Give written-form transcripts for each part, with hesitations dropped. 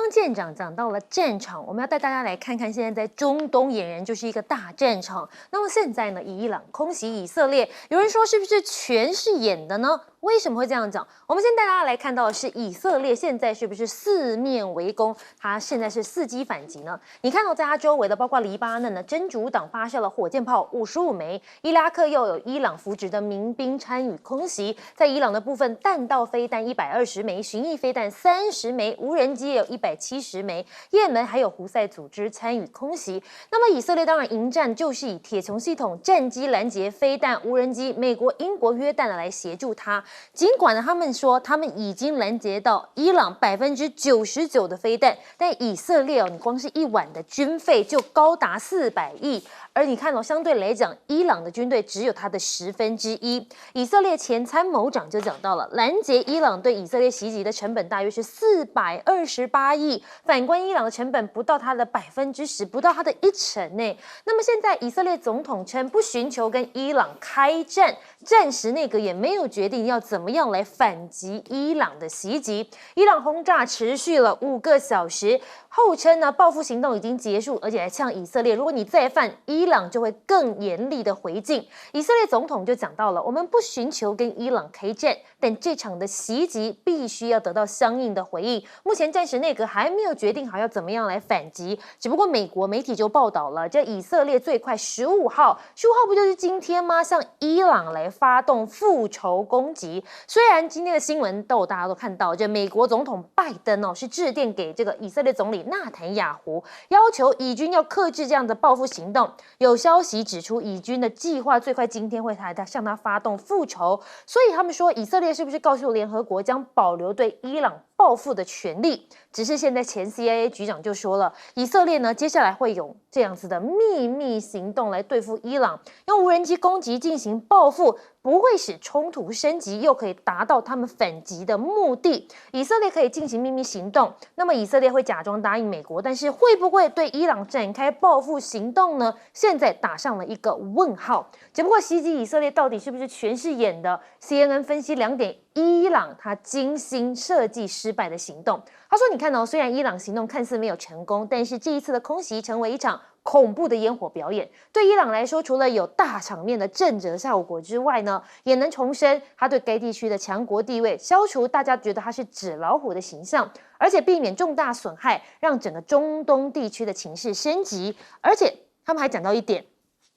刚舰长讲到了战场，我们要带大家来看看，现在在中东俨然就是一个大战场。那么现在呢，伊朗空袭以色列，有人说是不是全是演的呢？为什么会这样讲？我们先带大家来看到的是以色列现在是不是四面围攻？它现在是伺机反击呢？你看到在它周围的，包括黎巴嫩呢，真主党发射了火箭炮55枚，伊拉克又有伊朗扶植的民兵参与空袭，在伊朗的部分，弹道飞弹120枚，巡弋飞弹30枚，无人机也有170枚，也门还有胡塞组织参与空袭。那么以色列当然迎战就是以铁穹系统、战机拦截、飞弹、无人机，美国、英国、约旦来协助它。尽管呢，他们说他们已经拦截到伊朗99%的飞弹，但以色列你光是一晚的军费就高达400亿。而你看相对来讲，伊朗的军队只有它的1/10。以色列前参谋长就讲到了，拦截伊朗对以色列袭击的成本大约是428亿，反观伊朗的成本不到它的10%，不到它的1成呢。那么现在以色列总统称不寻求跟伊朗开战，暂时内阁也没有决定要怎么样来反击伊朗的袭击。伊朗轰炸持续了5个小时，后称呢报复行动已经结束，而且还呛以色列，如果你再犯，伊朗就会更严厉的回敬。以色列总统就讲到了，我们不寻求跟伊朗开战，但这场的袭击必须要得到相应的回应。目前暂时内阁还没有决定好要怎么样来反击，只不过美国媒体就报道了，这以色列最快15号不就是今天吗？向伊朗来发动复仇攻击。虽然今天的新闻大家都看到，这美国总统拜登是致电给这个以色列总理纳坦雅胡，要求以军要克制这样的报复行动。有消息指出，以军的计划最快今天会向他发动复仇，所以他们说以色列是不是告诉联合国将保留对伊朗报复的权利？只是现在前 CIA 局长就说了，以色列呢接下来会有这样子的秘密行动来对付伊朗，用无人机攻击进行报复，不会使冲突升级，又可以达到他们反击的目的。以色列可以进行秘密行动，那么以色列会假装答应美国，但是会不会对伊朗展开报复行动呢？现在打上了一个问号。只不过袭击以色列到底是不是全是演的？ CNN 分析2点，伊朗他精心设计失败的行动。他说：“你看虽然伊朗行动看似没有成功，但是这一次的空袭成为一场恐怖的烟火表演。对伊朗来说，除了有大场面的震慑效果之外呢，也能重申他对该地区的强国地位，消除大家觉得他是纸老虎的形象，而且避免重大损害，让整个中东地区的情势升级。而且他们还讲到一点。”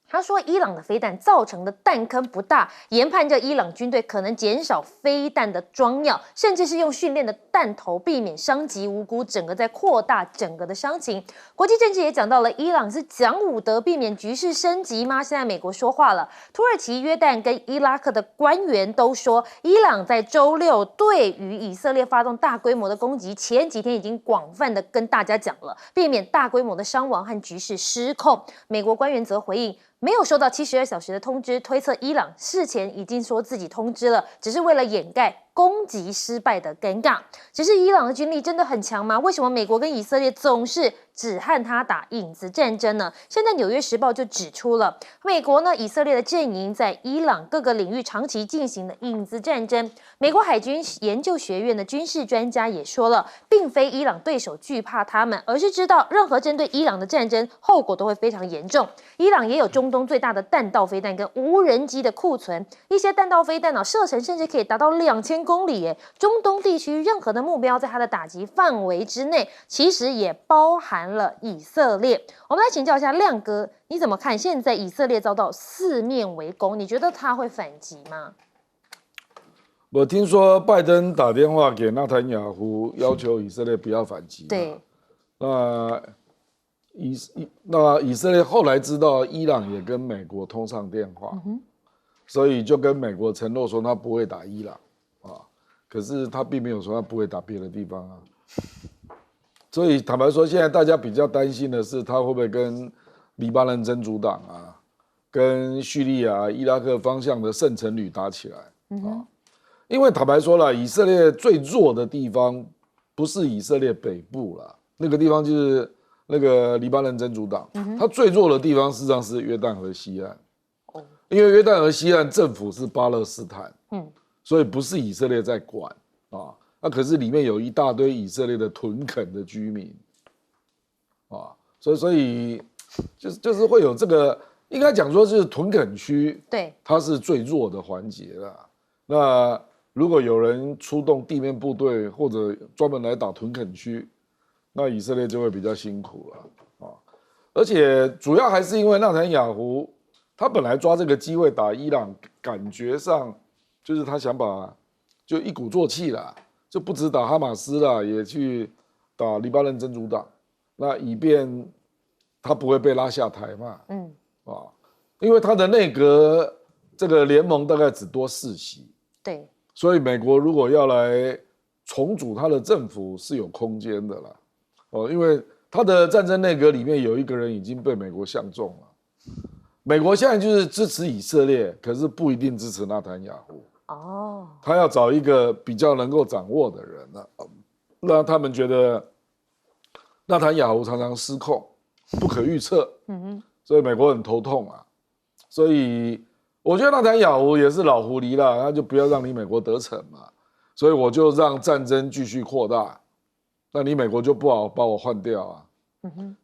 他说，伊朗的飞弹造成的弹坑不大，研判着伊朗军队可能减少飞弹的装药，甚至是用训练的弹头，避免伤及无辜，整个在扩大整个的伤情。国际政治也讲到了，伊朗是讲武德，避免局势升级吗？现在美国说话了，土耳其、约旦跟伊拉克的官员都说，伊朗在周6对于以色列发动大规模的攻击，前几天已经广泛的跟大家讲了，避免大规模的伤亡和局势失控。美国官员则回应，没有收到72小时的通知，推测伊朗事前已经说自己通知了，只是为了掩盖攻击失败的尴尬。只是伊朗的军力真的很强吗？为什么美国跟以色列总是只和他打影子战争呢？现在《纽约时报》就指出了，美国呢，以色列的阵营在伊朗各个领域长期进行的影子战争。美国海军研究学院的军事专家也说了，并非伊朗对手惧怕他们，而是知道任何针对伊朗的战争后果都会非常严重。伊朗也有中东最大的弹道飞弹跟无人机的库存，一些弹道飞弹射程甚至可以达到2000公里耶。中东地区任何的目标在它的打击范围之内，其实也包含了以色列。我们来请教一下亮哥，你怎么看现在以色列遭到四面围攻？你觉得他会反击吗？我听说拜登打电话给纳坦雅胡，要求以色列不要反击。对，那以色列后来知道伊朗也跟美国通上电话，所以就跟美国承诺说他不会打伊朗啊。可是他并没有说他不会打别的地方啊。所以坦白说，现在大家比较担心的是他会不会跟黎巴嫩真主党啊，跟叙利亚、伊拉克方向的圣城旅打起来啊。因为坦白说了，以色列最弱的地方不是以色列北部啦，那个地方就是那个黎巴嫩真主党，它最弱的地方事实上是约旦河西岸，因为约旦河西岸政府是巴勒斯坦，所以不是以色列在管啊。那可是里面有一大堆以色列的屯垦的居民，啊，所以就是会有这个，应该讲说是屯垦区，对，它是最弱的环节啦。那如果有人出动地面部队或者专门来打屯垦区，那以色列就会比较辛苦了啊。而且主要还是因为纳坦雅胡他本来抓这个机会打伊朗，感觉上就是他想把就一鼓作气啦，就不止打哈马斯啦，也去打黎巴嫩真主党，那以便他不会被拉下台嘛。因为他的内阁这个联盟大概只多4席，对，所以美国如果要来重组他的政府是有空间的啦。因为他的战争内阁里面有一个人已经被美国相中了。美国现在就是支持以色列，可是不一定支持纳坦雅胡。他要找一个比较能够掌握的人了。那他们觉得纳坦雅胡常常失控，不可预测，所以美国很头痛啊。所以我觉得纳坦雅胡也是老狐狸啦，他就不要让你美国得逞嘛，所以我就让战争继续扩大。那你美国就不好把我换掉啊。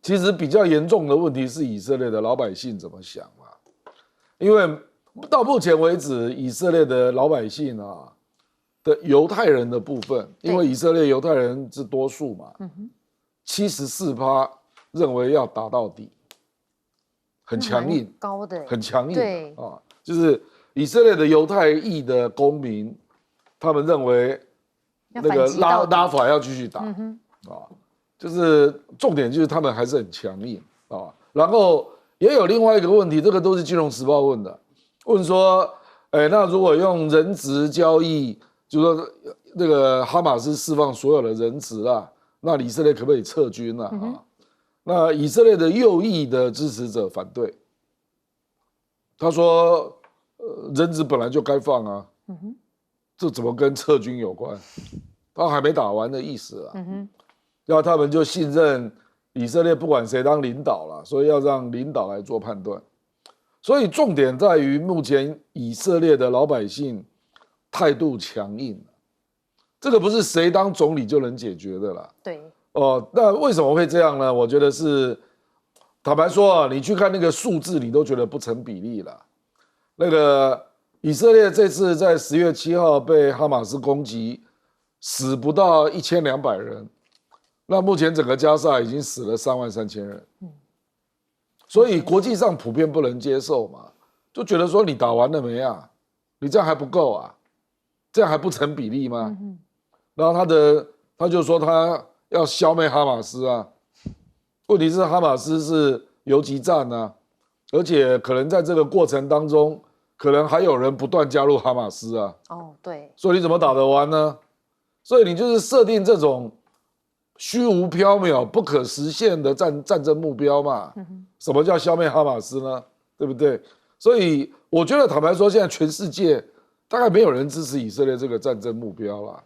其实比较严重的问题是以色列的老百姓怎么想嘛？因为到目前为止，以色列的老百姓啊的犹太人的部分，因为以色列犹太人是多数嘛，74%认为要打到底，很强硬，高的，很强硬，对啊，就是以色列的犹太裔的公民，他们认为那个拉法要继续打，就是重点就是他们还是很强硬啊。然后也有另外一个问题，这个都是《金融时报》问的，问说，那如果用人质交易，就说那个哈马斯释放所有的人质啊，那以色列可不可以撤军啊？那以色列的右翼的支持者反对，他说，人质本来就该放啊，这怎么跟撤军有关？他还没打完的意思啊。要他们就信任以色列，不管谁当领导了，所以要让领导来做判断。所以重点在于目前以色列的老百姓态度强硬，这个不是谁当总理就能解决的啦。对，那为什么会这样呢？我觉得是，坦白说啊，你去看那个数字，你都觉得不成比例了。那个以色列这次在10月7号被哈马斯攻击，死不到1200人。那目前整个加沙已经死了33000人，所以国际上普遍不能接受嘛，就觉得说你打完了没啊？你这样还不够啊？这样还不成比例吗？然后他就说他要消灭哈马斯啊，问题是哈马斯是游击战啊，而且可能在这个过程当中，可能还有人不断加入哈马斯啊。对，所以你怎么打得完呢？所以你就是设定这种虚无缥缈、不可实现的战争目标嘛？什么叫消灭哈马斯呢？对不对？所以我觉得坦白说，现在全世界大概没有人支持以色列这个战争目标啦，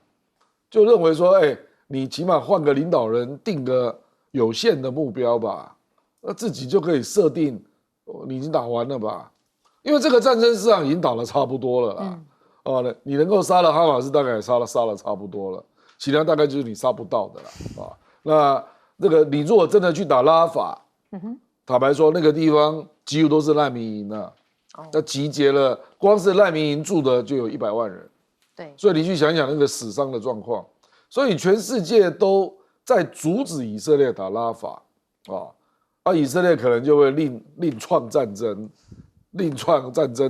就认为说，你起码换个领导人，定个有限的目标吧，那自己就可以设定，你已经打完了吧？因为这个战争实际上已经打得差不多了啦。你能够杀了哈马斯，大概也杀了差不多了。其他大概就是你杀不到的了那这个你如果真的去打拉法，坦白说那个地方几乎都是难民营啊，那集结了光是难民营住的就有100万人，对，所以你去想想那个死伤的状况，所以全世界都在阻止以色列打拉法以色列可能就会另创战争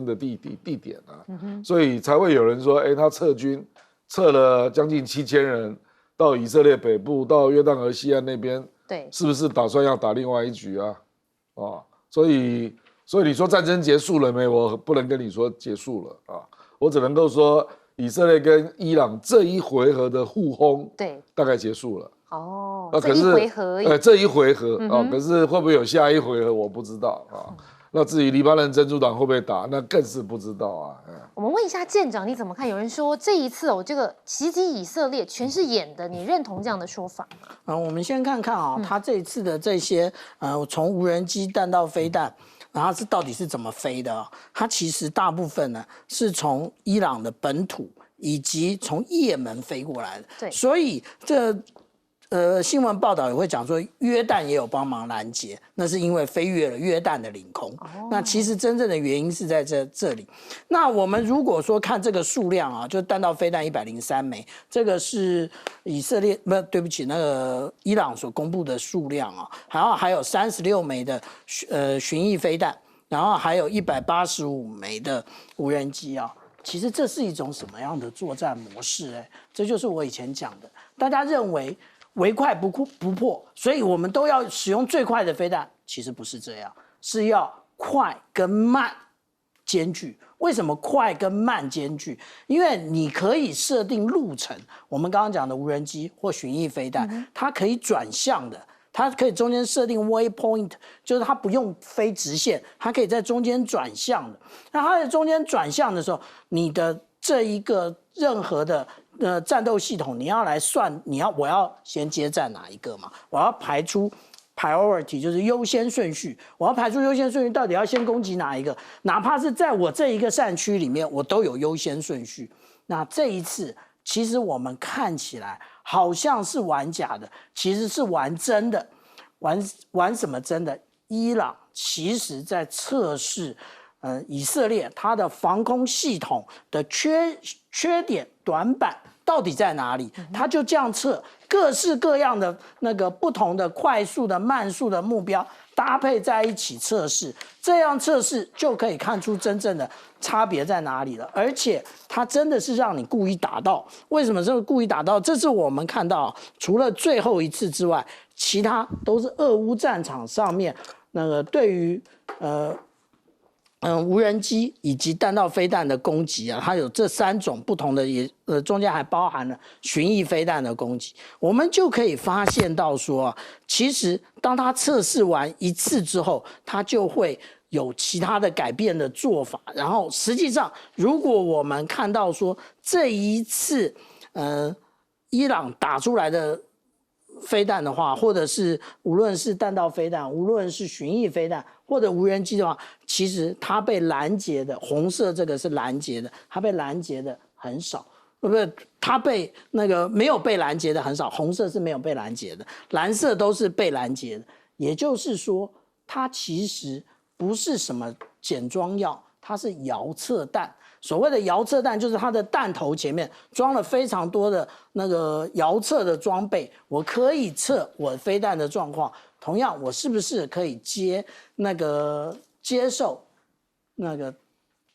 的地点啊，所以才会有人说，他撤军。撤了将近7000人到以色列北部，到约旦河西岸那边，对，是不是打算要打另外一局啊？所以你说战争结束了没？我不能跟你说结束了啊，我只能够说以色列跟伊朗这一回合的互轰，对，大概结束了。这一回合而已，这一回合可是会不会有下一回合，我不知道啊。那至于黎巴嫩真主党会不会打，那更是不知道啊。我们问一下舰长，你怎么看？有人说这一次这个袭击以色列全是演的，你认同这样的说法吗？我们先看看他这一次的这些从无人机弹到飞弹，然后到底是怎么飞的？它其实大部分呢是从伊朗的本土以及从也门飞过来的。对，所以新闻报道也会讲说，约旦也有帮忙拦截，那是因为飞越了约旦的领空。那其实真正的原因是在这里。那我们如果说看这个数量啊，就弹道飞弹103枚，这个是以色列对不起，那个伊朗所公布的数量啊，然后还有36枚的巡弋飞弹，然后还有185枚的无人机啊。其实这是一种什么样的作战模式？这就是我以前讲的，大家认为唯快不破，所以我们都要使用最快的飞弹。其实不是这样，是要快跟慢兼具。为什么快跟慢兼具？因为你可以设定路程，我们刚刚讲的无人机或巡弋飞弹，它可以转向的。它可以中间设定 waypoint， 就是它不用飞直线，它可以在中间转向的。那它在中间转向的时候，你的这一个任何的战斗系统，你要来算，我要先接战哪一个嘛？我要排出 priority， 就是优先顺序。我要排出优先顺序，到底要先攻击哪一个？哪怕是在我这一个战区里面，我都有优先顺序。那这一次，其实我们看起来好像是玩假的，其实是玩真的。玩什么真的？伊朗其实在测试，以色列它的防空系统的缺点短板到底在哪里？它就这样测，各式各样的那个不同的快速的、慢速的目标搭配在一起测试，这样测试就可以看出真正的差别在哪里了。而且它真的是让你故意打到，为什么是故意打到？这是我们看到，除了最后一次之外，其他都是俄乌战场上面那个对于无人机以及弹道飞弹的攻击啊，它有这3种不同的，中间还包含了巡弋飞弹的攻击，我们就可以发现到说，其实当它测试完一次之后，它就会有其他的改变的做法。然后实际上，如果我们看到说这一次，伊朗打出来的飞弹的话，或者是无论是弹道飞弹，无论是巡弋飞弹或者无人机的话，其实它被拦截的红色这个是拦截的，它被拦截的很少，不是它被那个没有被拦截的很少，红色是没有被拦截的，蓝色都是被拦截的。也就是说，它其实不是什么简装药，它是遥测弹。所谓的遥测弹，就是它的弹头前面装了非常多的那个遥测的装备，我可以测我飞弹的状况。同样，我是不是可以接受那个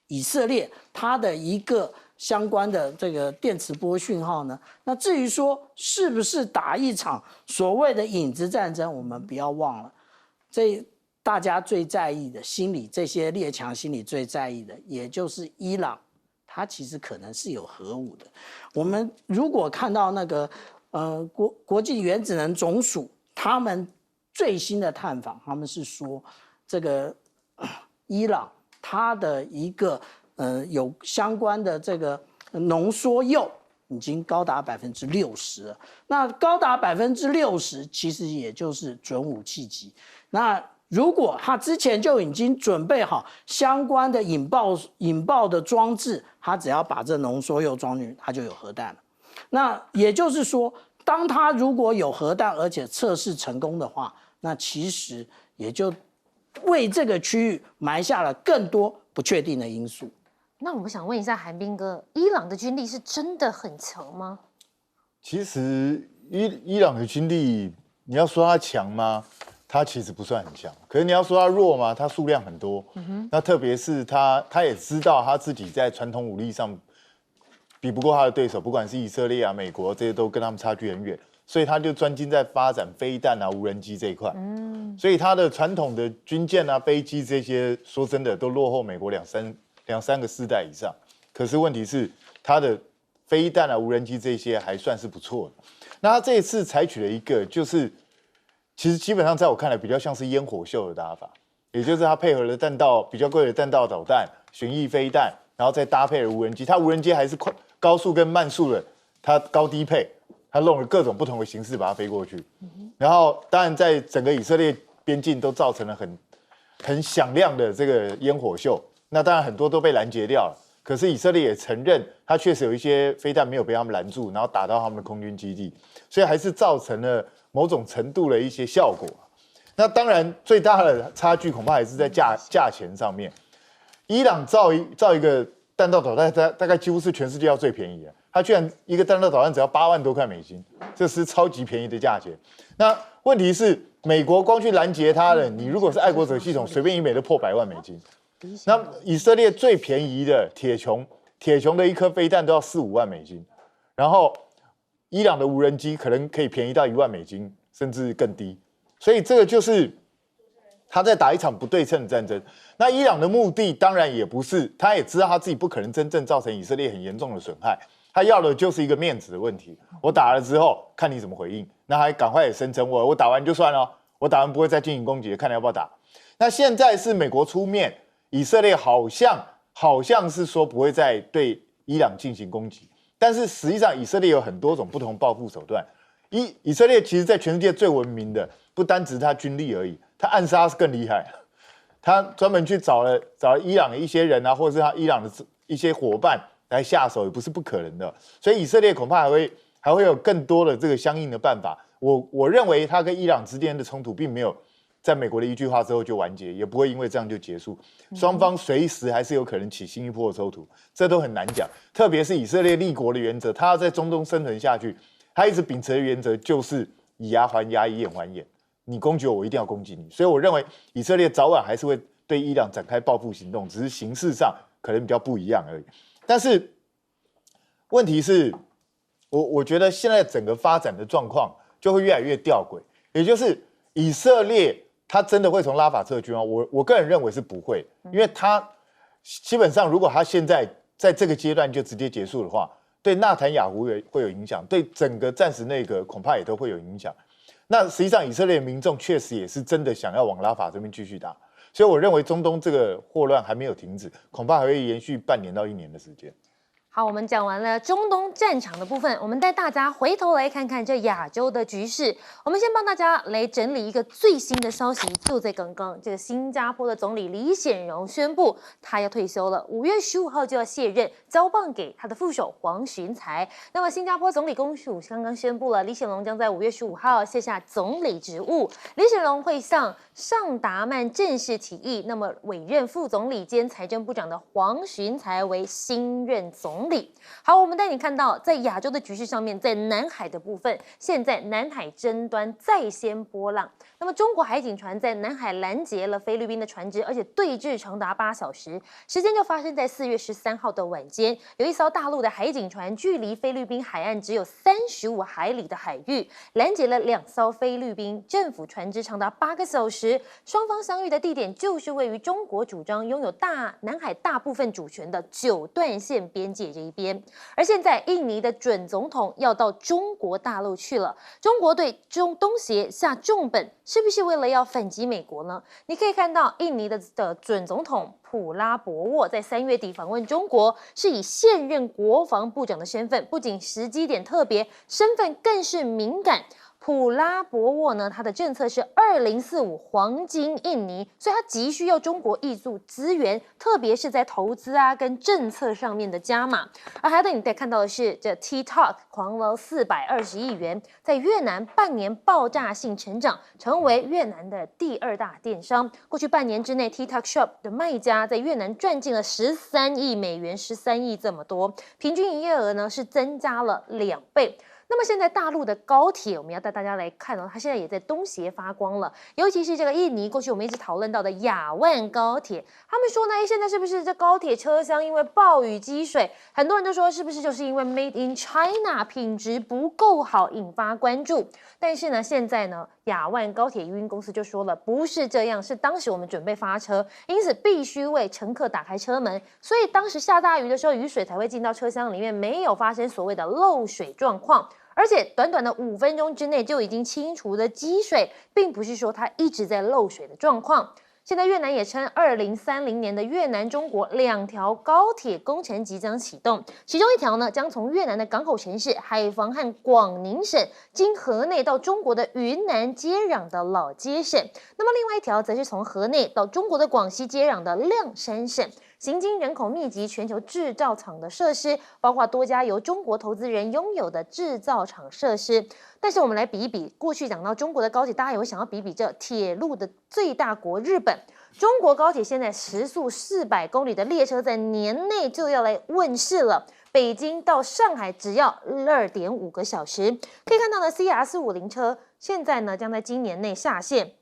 以色列它的一个相关的这个电磁波讯号呢？那至于说是不是打一场所谓的影子战争，我们不要忘了，大家最在意的心理，这些列强心里最在意的，也就是伊朗，它其实可能是有核武的。我们如果看到那个国际原子能总署他们最新的探访，他们是说这个伊朗它的一个有相关的这个浓缩铀已经高达60%了。那高达60%，其实也就是准武器级。那如果他之前就已经准备好相关的引爆的装置，他只要把这浓缩铀装进去，他就有核弹了。那也就是说，当他如果有核弹，而且测试成功的话，那其实也就为这个区域埋下了更多不确定的因素。那我们想问一下韩彬哥，伊朗的军力是真的很强吗？其实伊朗的军力，你要说它强吗？它其实不算很强，可是你要说它弱吗？它数量很多。那特别是他也知道他自己在传统武力上比不过他的对手，不管是以色列啊、美国这些都跟他们差距很远，所以他就专精在发展飞弹啊、无人机这一块。所以他的传统的军舰啊、飞机这些，说真的都落后美国两三个世代以上。可是问题是，他的飞弹啊、无人机这些还算是不错的。那他这一次采取了一个就是其实基本上在我看来比较像是烟火秀的打法，也就是它配合了比较贵的弹道导弹、巡弋飞弹，然后再搭配了无人机。它无人机还是高速跟慢速的，它高低配，它弄了各种不同的形式把它飞过去。然后当然在整个以色列边境都造成了很响亮的这个烟火秀。那当然很多都被拦截掉了。可是以色列也承认，它确实有一些飞弹没有被他们拦住，然后打到他们的空军基地，所以还是造成了某种程度的一些效果。那当然，最大的差距恐怕还是在价钱上面。伊朗造一个弹道导弹，大概几乎是全世界要最便宜的。它居然一个弹道导弹只要8万多块美金，这是超级便宜的价钱。那问题是，美国光去拦截它的，你如果是爱国者系统，随便一枚都破100万美金。那以色列最便宜的铁穹的一颗飞弹都要4-5万美金，然后伊朗的无人机可能可以便宜到1万美金，甚至更低。所以这个就是他在打一场不对称的战争。那伊朗的目的当然也不是，他也知道他自己不可能真正造成以色列很严重的损害，他要的就是一个面子的问题。我打了之后看你怎么回应，那还赶快也声称我打完就算了，我打完不会再进行攻击，看你要不要打。那现在是美国出面，以色列好像是说不会再对伊朗进行攻击，但是实际上以色列有很多种不同报复手段。以色列其实在全世界最文明的，不单只是他军力而已，他暗杀是更厉害。他专门去找了伊朗的一些人啊，或者是他伊朗的一些伙伴来下手，也不是不可能的。所以以色列恐怕还会有更多的这个相应的办法。我认为他跟伊朗之间的冲突并没有在美国的一句话之后就完结，也不会因为这样就结束。双方随时还是有可能起新一波的冲突，这都很难讲。特别是以色列立国的原则，他要在中东生存下去，他一直秉持的原则就是以牙还牙，以眼还眼。你攻击我，我一定要攻击你。所以我认为以色列早晚还是会对伊朗展开报复行动，只是形式上可能比较不一样而已。但是问题是，我觉得现在整个发展的状况就会越来越吊诡，也就是以色列他真的会从拉法撤军吗？我个人认为是不会，因为他基本上如果他现在在这个阶段就直接结束的话，对纳坦雅胡会有影响，对整个暂时内阁恐怕也都会有影响。那实际上以色列民众确实也是真的想要往拉法这边继续打，所以我认为中东这个霍乱还没有停止，恐怕还会延续半年到1年的时间。好，我们讲完了中东战场的部分，我们带大家回头来看看这亚洲的局势。我们先帮大家来整理一个最新的消息，就在刚刚，这个新加坡的总理李显荣宣布他要退休了，5月15号就要卸任，交棒给他的副手黄循财。那么新加坡总理公署刚刚宣布了，李显荣将在5月15号卸下总理职务，李显荣会向尚达曼正式提议，那么委任副总理兼财政部长的黄循财为新任总理。好，我们带你看到在亚洲的局势上面，在南海的部分，现在南海争端再掀波浪。那么中国海警船在南海拦截了菲律宾的船只，而且对峙长达8小时，时间就发生在4月13号的晚间，有一艘大陆的海警船距离菲律宾海岸只有35海里的海域，拦截了2艘菲律宾政府船只长达8个小时，双方相遇的地点就是位于中国主张拥有南海大部分主权的9段线边界这一边。而现在印尼的准总统要到中国大陆去了，中国对东协下重本，是不是为了要反击美国呢？你可以看到印尼的准总统普拉博沃在3月底访问中国，是以现任国防部长的身份，不仅时机点特别，身份更是敏感。普拉博沃呢，他的政策是2045黄金印尼，所以他急需要中国挹注资源，特别是在投资啊跟政策上面的加码。而还有你再看到的是，这 TikTok 狂捞420亿元，在越南半年爆炸性成长，成为越南的第2大电商。过去半年之内 ，TikTok Shop 的卖家在越南赚进了13亿美元，13亿这么多，平均营业额呢是增加了2倍。那么现在大陆的高铁，我们要带大家来看它现在也在东协发光了。尤其是这个印尼，过去我们一直讨论到的雅万高铁，他们说呢，现在是不是这高铁车厢因为暴雨积水，很多人都说是不是就是因为 Made in China 品质不够好引发关注？但是呢，现在呢，雅万高铁营运公司就说了，不是这样，是当时我们准备发车，因此必须为乘客打开车门，所以当时下大雨的时候，雨水才会进到车厢里面，没有发生所谓的漏水状况。而且短短的5分钟之内就已经清除了积水，并不是说它一直在漏水的状况。现在越南也称2030年的越南中国2条高铁工程即将启动，其中一条呢将从越南的港口城市海防和广宁省经河内到中国的云南接壤的老街省，那么另外一条则是从河内到中国的广西接壤的谅山省。行经人口密集全球制造厂的设施，包括多家由中国投资人拥有的制造厂设施。但是我们来比一比，过去讲到中国的高铁，大家也会想要比比这铁路的最大国日本。中国高铁现在时速400公里的列车在年内就要来问世了。北京到上海只要2.5个小时。可以看到呢 ，CR450 车现在呢将在今年内下线。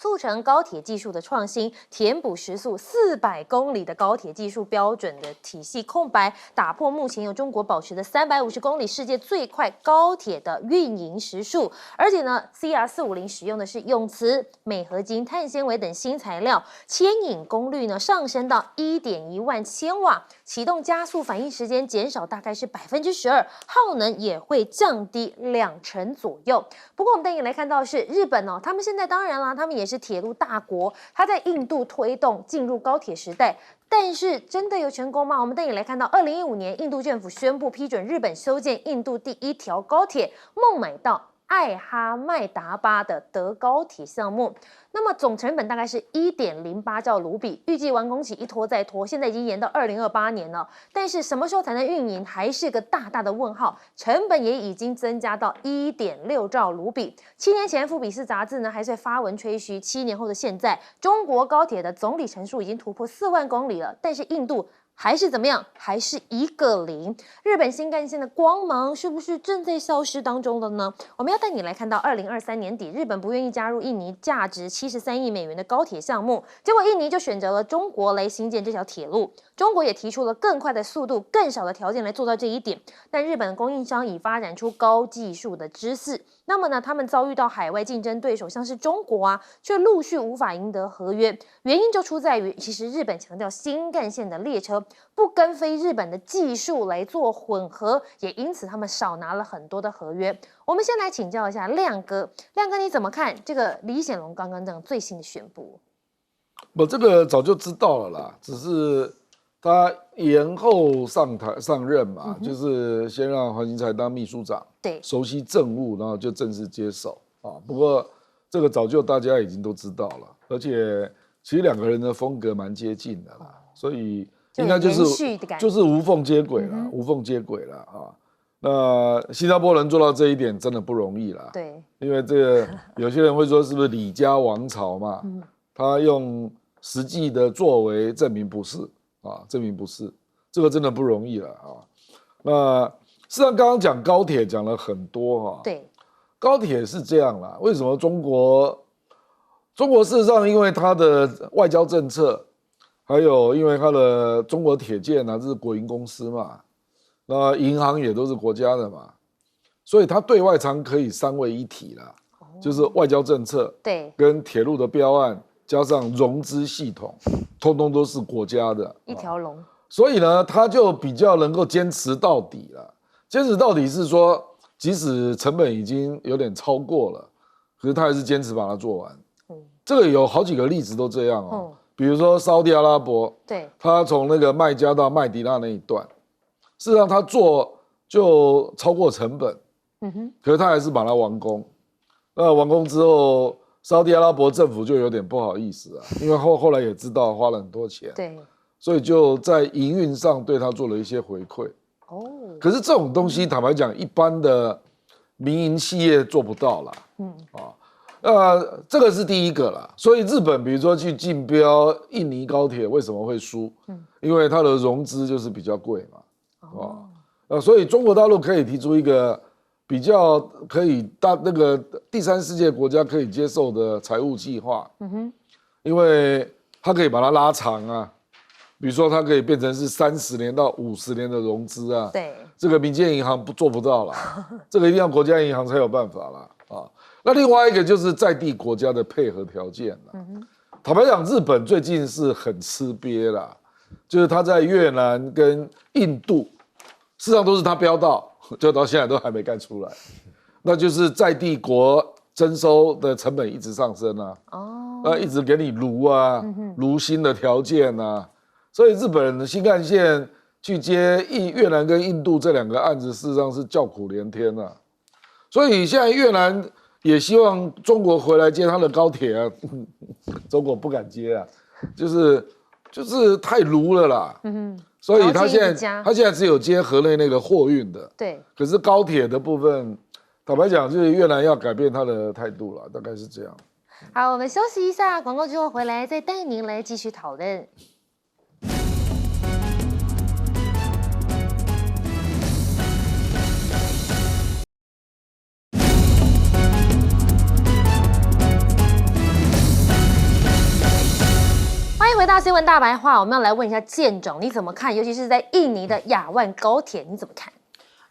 促成高铁技术的创新，填补时速400公里的高铁技术标准的体系空白，打破目前由中国保持的350公里世界最快高铁的运营时速。而且呢 ，CR450 使用的是永磁、镁合金、碳纤维等新材料，牵引功率呢上升到1.1万千瓦，启动加速反应时间减少大概是12%，耗能也会降低20%左右。不过我们带你来看到的是日本哦，他们现在当然啦，他们也是铁路大国，它在印度推动进入高铁时代，但是真的有成功吗？我们带你来看到2015年，印度政府宣布批准日本修建印度第1条高铁孟买到艾哈迈达巴的德高铁项目。那么总成本大概是1.08兆卢比，预计完工期一拖再拖，现在已经延到2028年了。但是什么时候才能运营，还是个大大的问号。成本也已经增加到1.6兆卢比。7年前，富比士杂志呢还在发文吹嘘，7年后的现在，中国高铁的总里程数已经突破4万公里了，但是印度还是怎么样？还是1个0。日本新干线的光芒是不是正在消失当中了呢？我们要带你来看到2023年底，日本不愿意加入印尼价值73亿美元的高铁项目，结果印尼就选择了中国来兴建这条铁路。中国也提出了更快的速度、更少的条件来做到这一点，但日本的供应商已发展出高技术的知识。那么呢，他们遭遇到海外竞争对手，像是中国啊，却陆续无法赢得合约。原因就出在于，其实日本强调新干线的列车不跟非日本的技术来做混合，也因此他们少拿了很多的合约。我们先来请教一下亮哥，亮哥你怎么看这个李显龙刚刚这样最新的宣布？我这个早就知道了啦，只是他延后上任嘛，就是先让黄金才当秘书长，对，熟悉政务，然后就正式接手啊。不过这个早就大家已经都知道了，而且其实两个人的风格蛮接近的啦，所以应该就是无缝接轨啦，无缝接轨啦啊。那新加坡人做到这一点真的不容易啦，对，因为这个有些人会说是不是李家王朝嘛，他用实际的作为证明不是啊，证明不是，这个真的不容易了啊。那事实上刚刚讲高铁讲了很多哈，对，高铁是这样啦，为什么中国事实上因为它的外交政策，还有因为它的中国铁建啊，这是国营公司嘛，那银行也都是国家的嘛，所以它对外常可以3位一体啦，就是外交政策，对，跟铁路的标案，加上融资系统，通通都是国家的一条龙。所以呢，他就比较能够坚持到底了。坚持到底是说，即使成本已经有点超过了，可是他还是坚持把它做完。这个有好几个例子都这样哦。比如说沙特阿拉伯，对，他从那个麦加到麦迪那那一段，事实上他做就超过成本，可是他还是把它完工。那完工之后，沙特阿拉伯政府就有点不好意思啊，因为后来也知道花了很多钱，对，所以就在营运上对他做了一些回馈。可是这种东西坦白讲，一般的民营企业做不到啦。这个是第一个啦。所以日本比如说去竞标印尼高铁，为什么会输？因为它的融资就是比较贵嘛。所以中国大陆可以提出一个比较可以那个第三世界国家可以接受的财务计划。因为它可以把它拉长啊。比如说，它可以变成是30年到50年的融资啊，对，这个民间银行做不到啦，这个一定要国家银行才有办法啦啊。那另外一个就是在地国家的配合条件啦。坦白讲，日本最近是很吃瘪啦，就是他在越南跟印度，事实上都是他标到，就到现在都还没盖出来，那就是在地国征收的成本一直上升啊，一直给你卢新的条件啊。所以日本人的新干线去接越南跟印度这2个案子，事实上是叫苦连天啊。所以现在越南也希望中国回来接他的高铁啊，中国不敢接啊，就是就是太卢了啦。所以他现高铁一直加在只有接河内那个货运的，对，可是高铁的部分，坦白讲，就是越南要改变他的态度了，大概是这样。好，我们休息一下，广告之后回来再带您来继续讨论。欢迎回到新闻大白话，我们要来问一下舰长，你怎么看？尤其是在印尼的亚万高铁，你怎么看？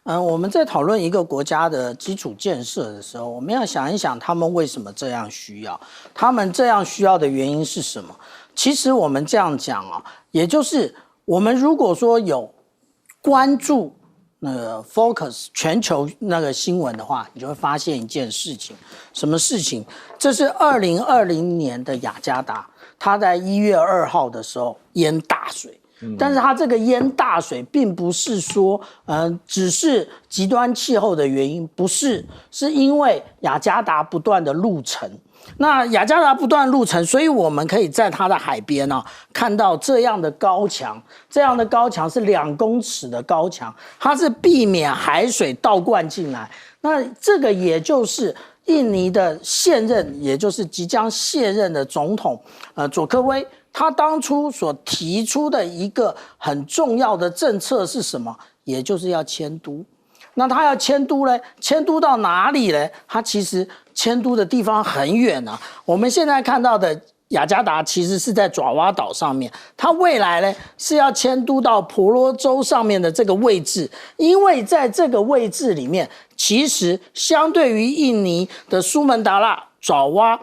我们在讨论一个国家的基础建设的时候，我们要想一想他们为什么这样需要，他们这样需要的原因是什么？其实我们这样讲啊，也就是我们如果说有关注focus 全球那个新闻的话，你就会发现一件事情，什么事情？这是2020年的雅加达，它在1月2号的时候淹大水。但是它这个淹大水，并不是说，只是极端气候的原因，不是，是因为雅加达不断的陆沉。那雅加达不断陆沉，所以我们可以在它的海边啊，看到这样的高墙，这样的高墙是2公尺的高墙，它是避免海水倒灌进来。那这个也就是印尼的现任，也就是即将卸任的总统，佐科威。他当初所提出的一个很重要的政策是什么？也就是要迁都。那他要迁都呢？迁都到哪里呢？他其实迁都的地方很远啊。我们现在看到的雅加达其实是在爪哇岛上面，它未来呢是要迁都到婆罗洲上面的这个位置，因为在这个位置里面，其实相对于印尼的苏门答腊、爪哇。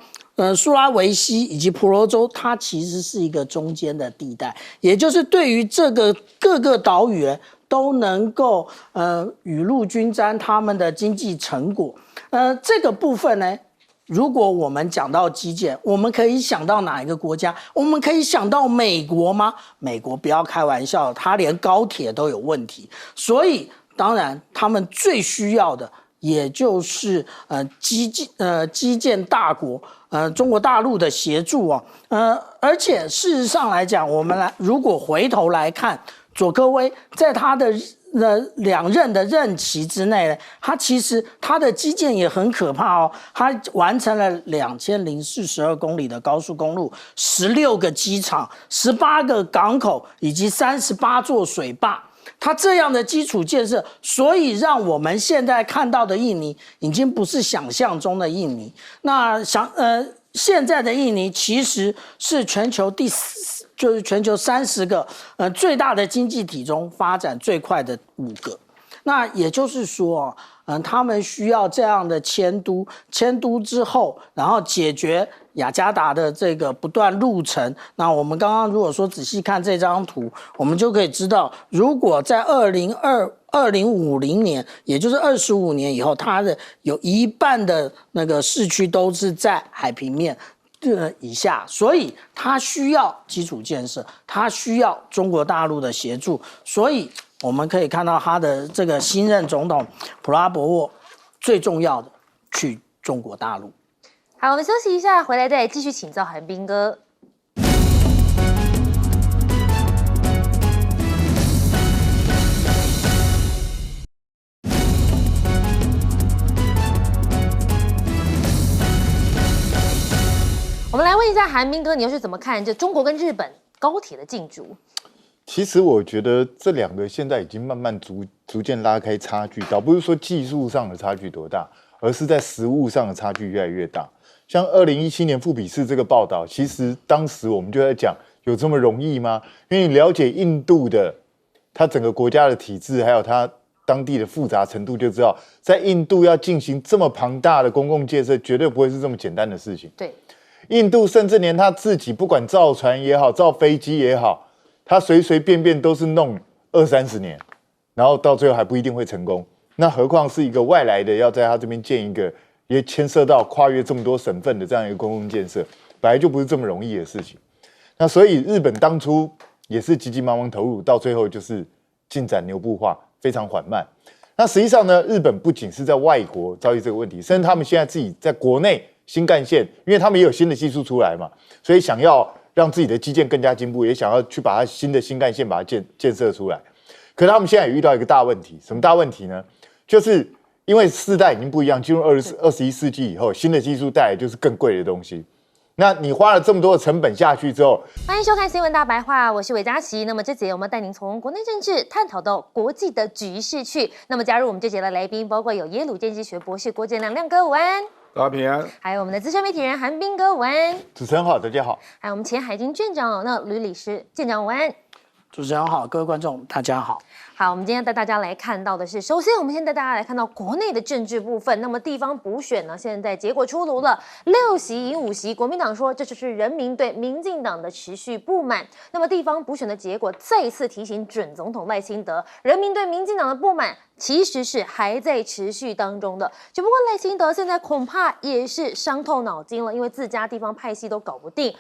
苏拉维西以及婆罗洲，它其实是一个中间的地带，也就是对于这个各个岛屿都能够雨露均沾他们的经济成果。这个部分呢，如果我们讲到基建，我们可以想到哪一个国家？我们可以想到美国吗？美国不要开玩笑，它连高铁都有问题，所以当然他们最需要的。也就是基建大国中国大陆的协助啊，而且事实上来讲，我们如果回头来看佐科威在他的2任的任期之内呢，其实他的基建也很可怕哦，他完成了2042公里的高速公路，16个机场，18个港口以及38座水坝。它这样的基础建设，所以让我们现在看到的印尼已经不是想象中的印尼。那现在的印尼其实是全球就是全球30个最大的经济体中发展最快的5个。那也就是说，他们需要这样的迁都之后，然后解决雅加达的这个不断陆沉。那我们刚刚如果说仔细看这张图，我们就可以知道，如果在2050年，也就是25年以后，它的有1半的那个市区都是在海平面以下，所以它需要基础建设，它需要中国大陆的协助，所以我们可以看到他的这个新任总统普拉博沃最重要的去中国大陆。好，我们休息一下，回来再继续请教韩彬哥。我们来问一下韩彬哥，你又是怎么看这中国跟日本高铁的进驻？其实我觉得这2个现在已经慢慢逐渐拉开差距，倒不是说技术上的差距多大，而是在实务上的差距越来越大。像2017年富比士这个报道，其实当时我们就在讲，有这么容易吗？因为你了解印度的它整个国家的体制，还有它当地的复杂程度，就知道在印度要进行这么庞大的公共建设，绝对不会是这么简单的事情。对，印度甚至连他自己不管造船也好，造飞机也好，他随随便便都是弄20-30年，然后到最后还不一定会成功。那何况是一个外来的，要在他这边建一个，也牵涉到跨越这么多省份的这样一个公共建设，本来就不是这么容易的事情。那所以日本当初也是急急忙忙投入，到最后就是进展牛步化，非常缓慢。那实际上呢，日本不仅是在外国遭遇这个问题，甚至他们现在自己在国内新干线，因为他们也有新的技术出来嘛，所以想要让自己的基建更加进步，也想要去把它新的新干线把它建设出来。可是他们现在也遇到一个大问题，什么大问题呢？就是因为世代已经不一样，进入21世纪以后，新的技术带来就是更贵的东西。那你花了这么多的成本下去之后，欢迎收看新闻大白话，我是韦佳琪。那么这节我们带您从国内政治探讨到国际的局势去。那么加入我们这节的来宾，包括有耶鲁经济学博士郭正亮亮哥，午安。大家平安。还有我们的资深媒体人韩冰哥，午安。主持人好，大家好。还有我们前海军舰长吕礼师舰长，午安。主持人好，各位观众大家好。好，我们今天带大家来看到的是，首先我们先带大家来看到国内的政治部分。那么地方补选呢，现在结果出炉了，6席赢5席。国民党说这就是人民对民进党的持续不满。那么地方补选的结果再一次提醒准总统赖清德，人民对民进党的不满其实是还在持续当中的。只不过赖清德现在恐怕也是伤透脑筋了，因为自家地方派系都搞不定。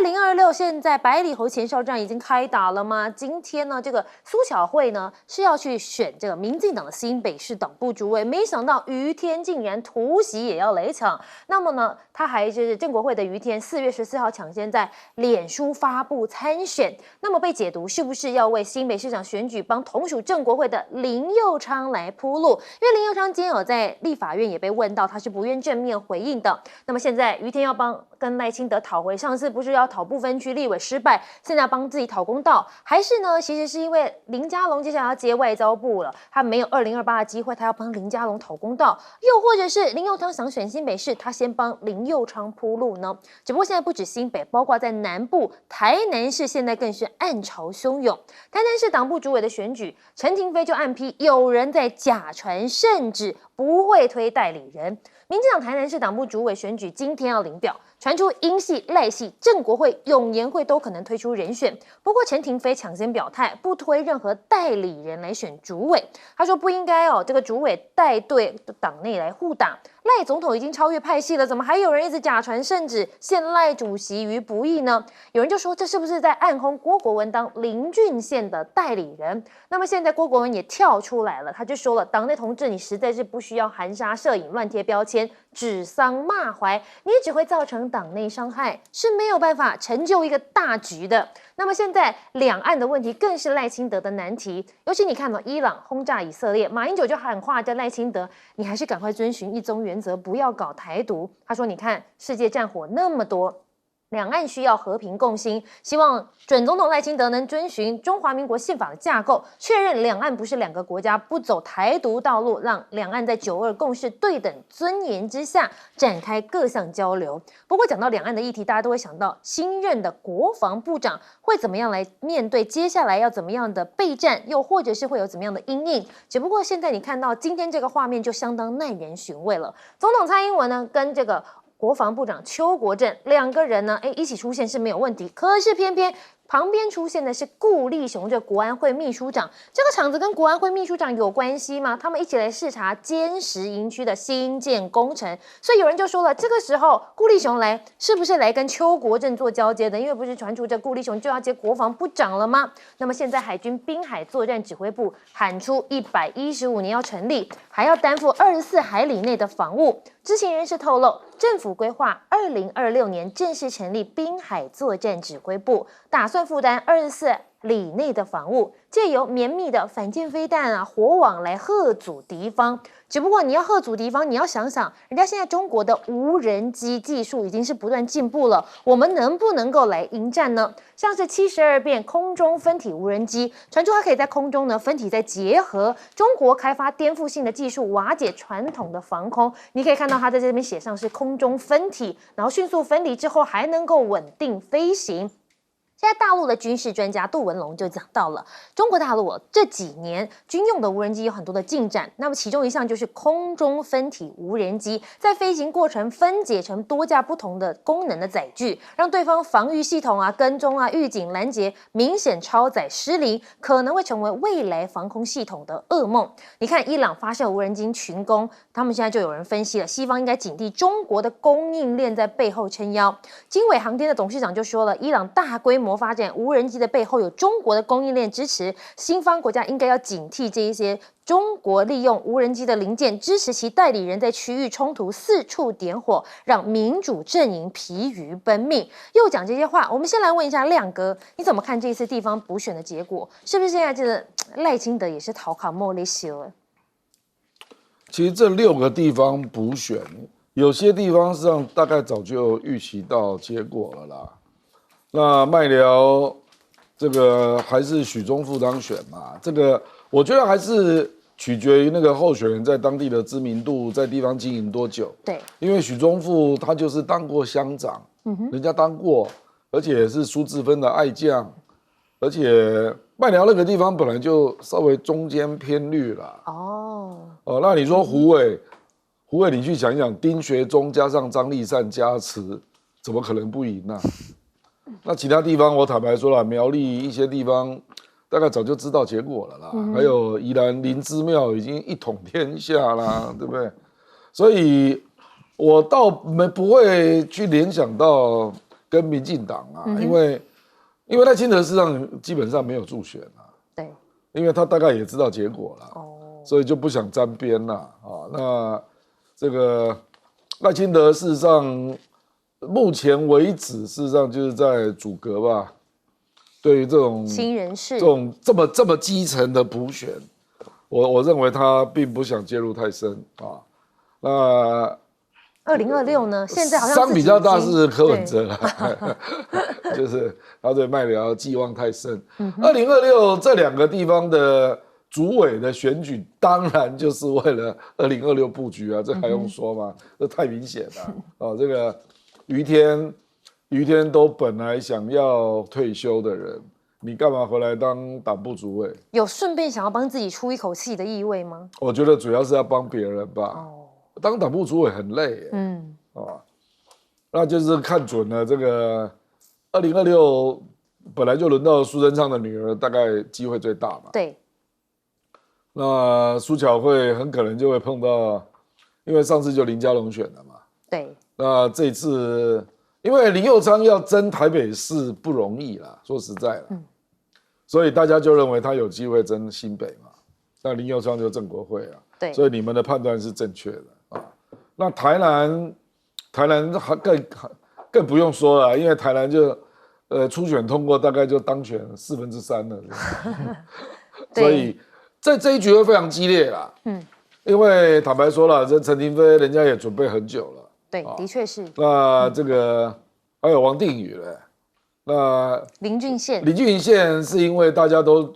2026现在百里侯前哨战已经开打了吗？今天呢，这个苏巧慧呢是要去选这个民进党的新北市党部主委，没想到于天竟然突袭也要来抢。那么呢，他还就是郑国会的于天4月14号抢先在脸书发布参选，那么被解读是不是要为新北市长选举帮同属郑国会的林右昌来铺路？因为林右昌今天有在立法院也被问到，他是不愿正面回应的。那么现在于天要帮跟赖清德讨回上次不是要讨不分区立委失败，现在帮自己讨公道，还是呢？其实是因为林佳龙接下来要接外交部了，他没有2028的机会，他要帮林佳龙讨公道，又或者是林右昌想选新北市，他先帮林右昌铺路呢？只不过现在不止新北，包括在南部台南市，现在更是暗潮汹涌。台南市党部主委的选举，陈亭妃就暗批有人在假传圣旨，不会推代理人。民进党台南市党部主委选举今天要领表，传出英系、赖系、郑国会、永延会都可能推出人选。不过陈亭妃抢先表态，不推任何代理人来选主委。他说不应该这个主委带队党内来互打。赖总统已经超越派系了，怎么还有人一直假传圣旨，陷赖主席于不义呢？有人就说这是不是在暗轰郭国文当林俊宪的代理人？那么现在郭国文也跳出来了，他就说了，党内同志你实在是不需要含沙射影、乱贴标签、指桑骂槐，你只会造成党内伤害，是没有办法成就一个大局的。那么现在两岸的问题更是赖清德的难题，尤其你看到伊朗轰炸以色列，马英九就喊话叫赖清德，你还是赶快遵循一中原则，不要搞台独。他说你看世界战火那么多，两岸需要和平共兴，希望准总统赖清德能遵循中华民国宪法的架构，确认两岸不是两个国家，不走台独道路，让两岸在9·2共识对等尊严之下展开各项交流。不过讲到两岸的议题，大家都会想到新任的国防部长会怎么样来面对接下来要怎么样的备战，又或者是会有怎么样的因应。只不过现在你看到今天这个画面就相当耐人寻味了，总统蔡英文呢跟这个国防部长邱国正两个人呢，一起出现是没有问题。可是偏偏旁边出现的是顾立雄，这国安会秘书长。这个场子跟国安会秘书长有关系吗？他们一起来视察坚实营区的新建工程，所以有人就说了，这个时候顾立雄来是不是来跟邱国正做交接的？因为不是传出这顾立雄就要接国防部长了吗？那么现在海军滨海作战指挥部喊出115年要成立，还要担负24海里内的防务。知情人士透露，政府规划2026年正式成立滨海作战指挥部，打算负担24里内的防务，借由绵密的反舰飞弹火网来吓阻敌方。只不过你要吓阻敌方，你要想想，人家现在中国的无人机技术已经是不断进步了，我们能不能够来迎战呢？像是72变空中分体无人机，传出它可以在空中呢分体再结合中国开发颠覆性的技术，瓦解传统的防空。你可以看到它在这边写上是空中分体，然后迅速分离之后还能够稳定飞行。现在大陆的军事专家杜文龙就讲到了，中国大陆这几年军用的无人机有很多的进展，那么其中一项就是空中分体无人机，在飞行过程分解成多架不同的功能的载具，让对方防御系统跟踪预警拦截明显超载失灵，可能会成为未来防空系统的噩梦。你看伊朗发射无人机群攻，他们现在就有人分析了，西方应该警惕中国的供应链在背后撑腰。经纬航天的董事长就说了，伊朗大规模模发展无人机的背后有中国的供应链支持，西方国家应该要警惕这一些中国利用无人机的零件支持其代理人在区域冲突四处点火，让民主阵营疲于奔命。又讲这些话，我们先来问一下亮哥，你怎么看这一次地方补选的结果？是不是现在这个赖清德也是讨卡莫里西了？其实这6个地方补选，有些地方实际上大概早就预期到结果了啦。那麦寮这个还是许宗富当选嘛？这个我觉得还是取决于那个候选人在当地的知名度，在地方经营多久。对，因为许宗富他就是当过乡长，人家当过，而且也是苏治芬的爱将，而且麦寮那个地方本来就稍微中间偏绿啦。哦，那你说胡伟，你去想一想，丁学忠加上张立善加持，怎么可能不赢呢？那其他地方我坦白说了，苗栗一些地方大概早就知道结果了啦，还有宜兰林之庙已经一统天下啦，对不对？所以我倒不会去联想到跟民进党啊，因为赖清德事实上基本上没有助选啊，对，因为他大概也知道结果了，所以就不想沾边啦啊。那这个赖清德事实上目前为止，事实上就是在阻隔吧。对于这种新人士，这种这么基层的补选，我认为他并不想介入太深啊。那2026呢？现在好像伤比较大是柯文哲了，就是他对麦寮寄望太深。2026这2个地方的主委的选举，当然就是为了2026布局啊，这还用说吗？这太明显了哦。这个于天都本来想要退休的人，你干嘛回来当党部主委？有顺便想要帮自己出一口气的意味吗？我觉得主要是要帮别人吧。当党部主委很累，那就是看准了这个2026本来就轮到苏贞昌的女儿，大概机会最大嘛。对。那苏巧慧很可能就会碰到，因为上次就林佳龙选了嘛。对。那这次，因为林右昌要争台北市不容易啦，说实在了，所以大家就认为他有机会争新北嘛。那林右昌就正国会啊，对，所以你们的判断是正确的啊。那台南还更不用说了，因为台南就初选通过，大概就当选3/4了，所以这一局会非常激烈啦。因为坦白说了，这陈亭妃人家也准备很久了。对，的确是。那这个还有王定宇嘞，那林俊宪是因为大家都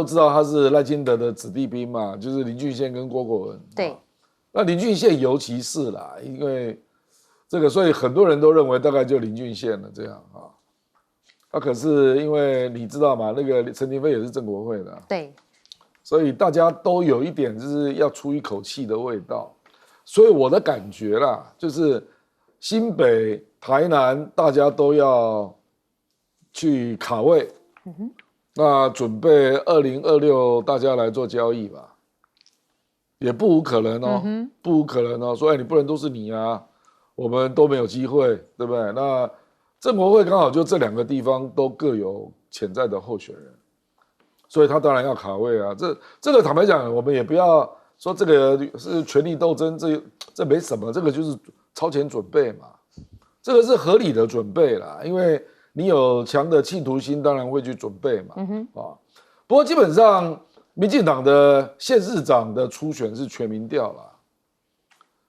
知道他是赖清德的子弟兵嘛，就是林俊宪跟郭国文。对，那林俊宪尤其是啦，因为这个，所以很多人都认为大概就林俊宪了这样啊。那可是因为你知道嘛，那个陈亭妃也是正国会的，对，所以大家都有一点就是要出一口气的味道。所以我的感觉啦，就是新北、台南大家都要去卡位，那准备2026大家来做交易吧，也不无可能哦，不无可能哦。说你不能都是你啊，我们都没有机会，对不对？那正国会刚好就这2个地方都各有潜在的候选人，所以他当然要卡位啊。这个坦白讲，我们也不要说这个是权力斗争，这没什么，这个就是超前准备嘛，这个是合理的准备啦，因为你有强的企图心，当然会去准备嘛。不过基本上民进党的县市长的初选是全民调啦，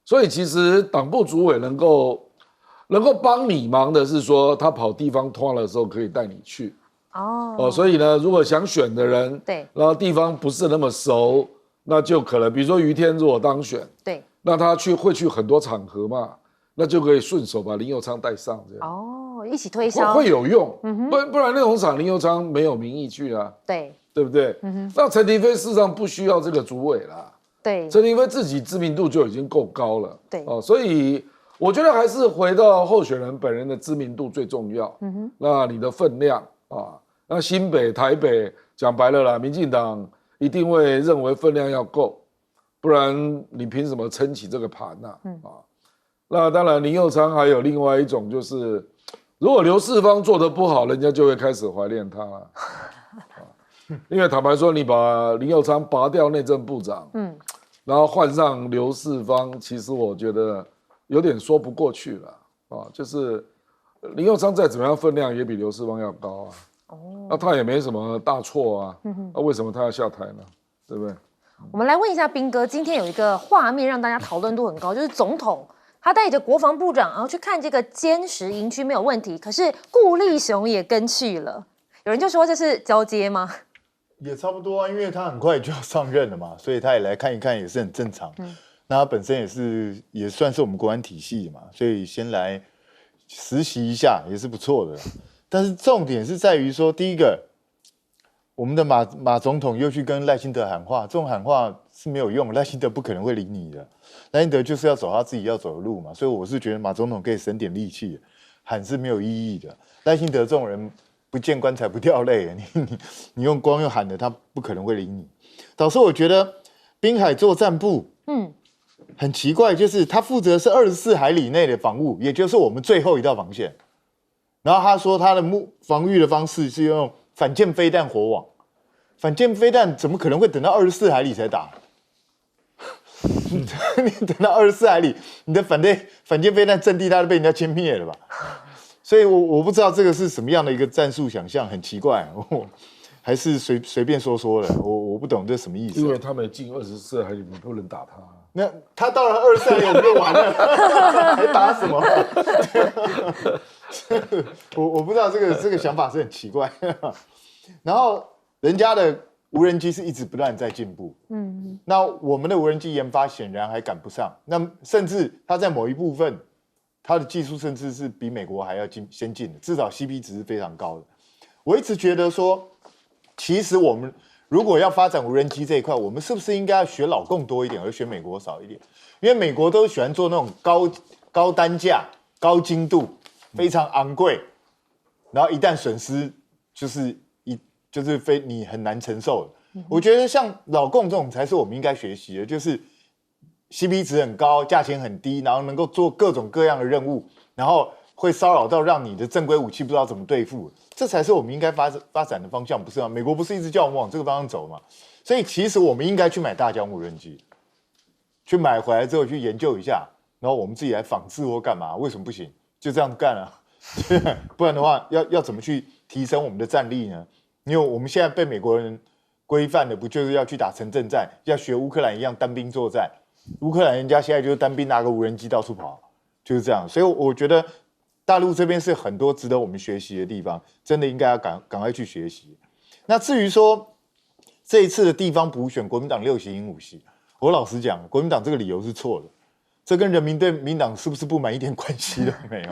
所以其实党部主委能够帮你忙的是说，他跑地方通的时候可以带你去。所以呢，如果想选的人，对，然后地方不是那么熟。那就可能，比如说于天如果当选，对，那他会去很多场合嘛，那就可以顺手把林右昌带上，这样一起推销会有用，不然那种场林右昌没有名义去啊，对不对？那陈亭妃事实上不需要这个主委啦，对，陈亭妃自己知名度就已经够高了，对所以我觉得还是回到候选人本人的知名度最重要，那你的分量啊，那新北、台北讲白了啦，民进党一定会认为分量要够，不然你凭什么撑起这个盘呢？那当然林右昌还有另外一种，就是如果刘世芳做得不好，人家就会开始怀念他了。因为坦白说，你把林右昌拔掉内政部长，然后换上刘世芳，其实我觉得有点说不过去了啊。就是林右昌再怎么样分量也比刘世芳要高啊。那他也没什么大错啊。那为什么他要下台呢？对不对？我们来问一下彬哥，今天有一个画面让大家讨论度很高，就是总统他带着国防部长，然后去看这个歼十营区没有问题，可是顾立雄也跟去了。有人就说这是交接吗？也差不多啊，因为他很快就要上任了嘛，所以他也来看一看也是很正常。那他本身也算是我们国安体系的嘛，所以先来实习一下也是不错的。但是重点是在于说，第一个，我们的马总统又去跟赖清德喊话，这种喊话是没有用的，赖清德不可能会理你的。赖清德就是要走他自己要走的路嘛，所以我是觉得马总统可以省点力气，喊是没有意义的。赖清德这种人不见棺材不掉泪，你光用喊的，他不可能会理你。导致我觉得滨海作战部，很奇怪，就是他负责是24海里内的防务，也就是我们最后一道防线。然后他说他的防御的方式是用反舰飞弹火网，反舰飞弹怎么可能会等到24海里才打？你等到24海里，你的反舰飞弹阵地它都被人家歼灭了吧？所以我不知道这个是什么样的一个战术想象，很奇怪，还是随便说的，我不懂这什么意思。因为他们进24海里，你不能打他。那他到了24海里，我们就完了，还打什么？我不知道这个想法是很奇怪。然后人家的无人机是一直不断在进步，那我们的无人机研发显然还赶不上，那甚至它在某一部分。它的技术甚至是比美国还要先进的，至少 CP 值是非常高的。我一直觉得说，其实我们如果要发展无人机这一块，我们是不是应该要学老共多一点，而学美国少一点？因为美国都喜欢做那种高单价、高精度、非常昂贵，然后一旦损失就是你很难承受的。我觉得像老共这种才是我们应该学习的，就是。CP 值很高，价钱很低，然后能够做各种各样的任务，然后会骚扰到让你的正规武器不知道怎么对付，这才是我们应该发展的方向，不是吗？美国不是一直叫我们往这个方向走吗？所以其实我们应该去买大疆无人机，去买回来之后去研究一下，然后我们自己来仿制或干嘛？为什么不行？就这样干啊！不然的话，要怎么去提升我们的战力呢？因为我们现在被美国人规范的，不就是要去打城镇战，要学乌克兰一样单兵作战？乌克兰人家现在就是单兵拿个无人机到处跑，就是这样。所以我觉得大陆这边是很多值得我们学习的地方，真的应该要赶快去学习。那至于说这一次的地方补选，国民党6席赢5席，我老实讲，国民党这个理由是错的，这跟人民对民党是不是不满一点关系都没有。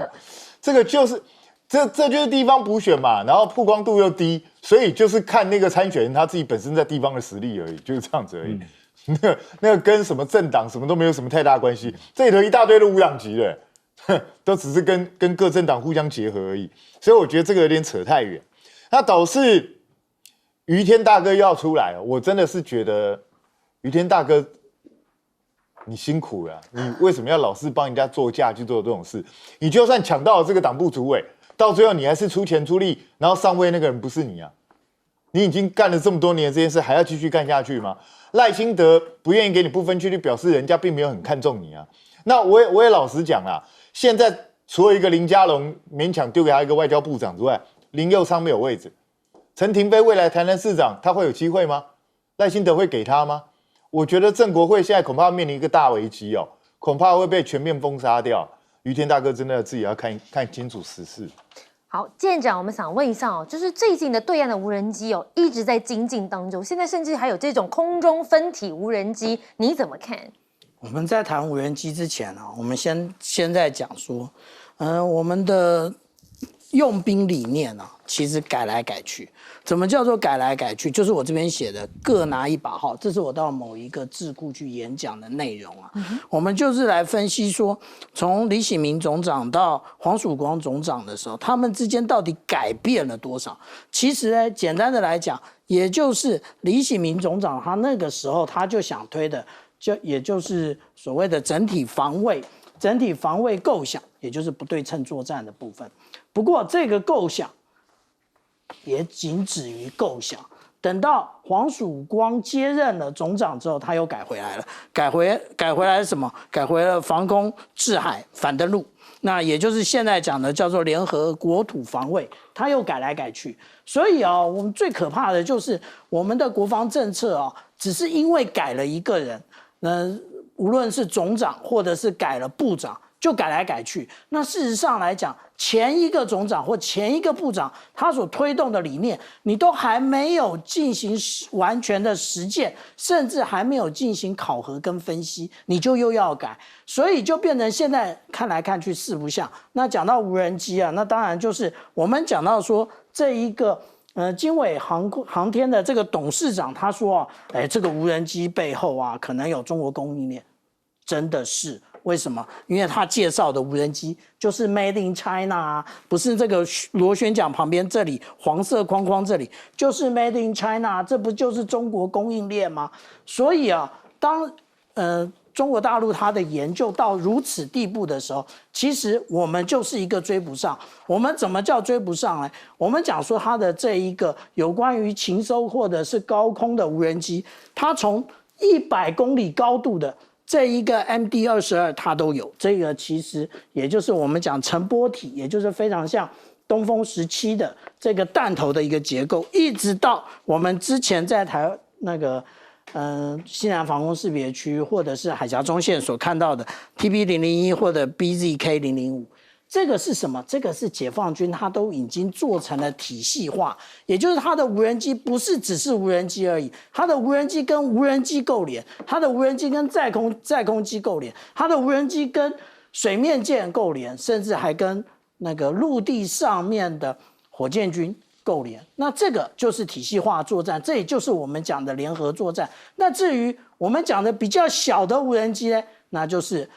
这个就是这就是地方补选嘛，然后曝光度又低，所以就是看那个参选人他自己本身在地方的实力而已，就是这样子而已。那个跟什么政党什么都没有什么太大关系，这里头一大堆的无党籍的，都只是跟各政党互相结合而已，所以我觉得这个有点扯太远。那导致于天大哥又要出来，我真的是觉得于天大哥你辛苦了，你为什么要老是帮人家做价去做这种事？你就算抢到了这个党部主委，到最后你还是出钱出力，然后上位那个人不是你啊？你已经干了这么多年这件事，还要继续干下去吗？赖清德不愿意给你不分区，就表示人家并没有很看重你啊。那我也老实讲啦，现在除了一个林佳龙勉强丢给他一个外交部长之外，林右昌没有位置，陈亭妃未来台南市长他会有机会吗？赖清德会给他吗？我觉得正国会现在恐怕面临一个大危机哦，恐怕会被全面封杀掉。于天大哥真的自己要看清楚时事。好，舰长，我们想问一下哦，就是最近的对岸的无人机哦，一直在精进当中，现在甚至还有这种空中分体无人机，你怎么看？我们在谈无人机之前啊，我们先在讲说，我们的用兵理念啊，其实改来改去。怎么叫做改来改去？就是我这边写的各拿一把号，这是我到某一个智库去演讲的内容啊。我们就是来分析说，从李喜明总长到黄曙光总长的时候，他们之间到底改变了多少？其实呢，简单的来讲，也就是李喜明总长他那个时候他就想推的，也就是所谓的整体防卫构想，也就是不对称作战的部分。不过这个构想也仅止于构想。等到黄曙光接任了总长之后，他又改回来了，改回来什么？改回了防空制海反登陆，那也就是现在讲的叫做联合国土防卫，他又改来改去。所以啊，我们最可怕的就是我们的国防政策啊，只是因为改了一个人，无论是总长或者是改了部长，就改来改去。那事实上来讲，前一个总长或前一个部长他所推动的理念，你都还没有进行完全的实践，甚至还没有进行考核跟分析，你就又要改，所以就变成现在看来看去四不像。那讲到无人机啊，那当然就是我们讲到说这一个经纬航天的这个董事长他说啊，这个无人机背后啊可能有中国供应链，真的是。为什么？因为他介绍的无人机就是 Made in China 啊，不是这个螺旋桨旁边这里黄色框框这里就是 Made in China， 这不就是中国供应链吗？所以啊，当中国大陆它的研究到如此地步的时候，其实我们就是一个追不上。我们怎么叫追不上呢？我们讲说它的这一个有关于禽收或者是高空的无人机，它从100公里高度的这一个 MD-22它都有，这个其实也就是我们讲乘波体，也就是非常像东风17的这个弹头的一个结构，一直到我们之前在西南防空识别区或者是海峡中线所看到的 TB001或者 BZK005。这个是什么？这个是解放军它都已经做成了体系化，也就是它的无人机不是只是无人机而已，它的无人机跟无人机构连，它的无人机跟载空机构连，它的无人机跟水面舰构连，甚至还跟那个陆地上面的火箭军构连。那这个就是体系化作战，这也就是我们讲的联合作战。那至于我们讲的比较小的无人机呢，那就是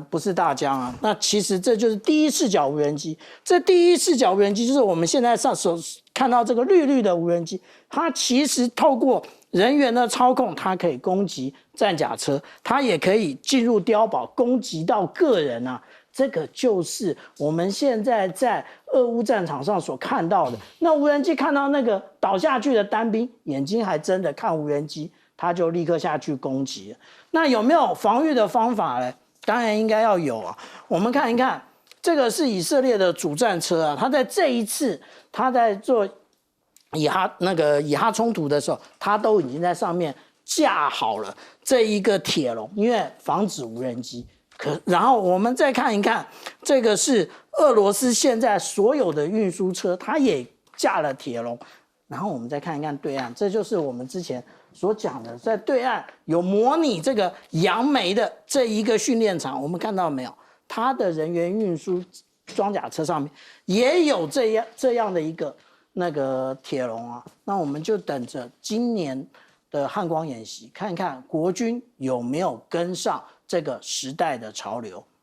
不是大疆啊，那其实这就是第一视角无人机。这第一视角无人机就是我们现在所看到这个绿的无人机，它其实透过人员的操控，它可以攻击战甲车，它也可以进入碉堡攻击到个人啊。这个就是我们现在在俄乌战场上所看到的。那无人机看到那个倒下去的单兵，眼睛还真的看无人机，他就立刻下去攻击。那有没有防御的方法呢？当然应该要有啊。我们看一看，这个是以色列的主战车啊，他在这一次他在做以哈冲突的时候，他都已经在上面架好了这一个铁笼，因为防止无人机。然后我们再看一看，这个是俄罗斯现在所有的运输车，它也架了铁笼。然后我们再看一看对岸，这就是我们之前所讲的，在对岸有模拟这个杨梅的这一个训练场，我们看到没有？它的人员运输装甲车上面也有这样的一个那个铁笼啊。那我们就等着今年的汉光演习，看看国军有没有跟上这个时代的潮流。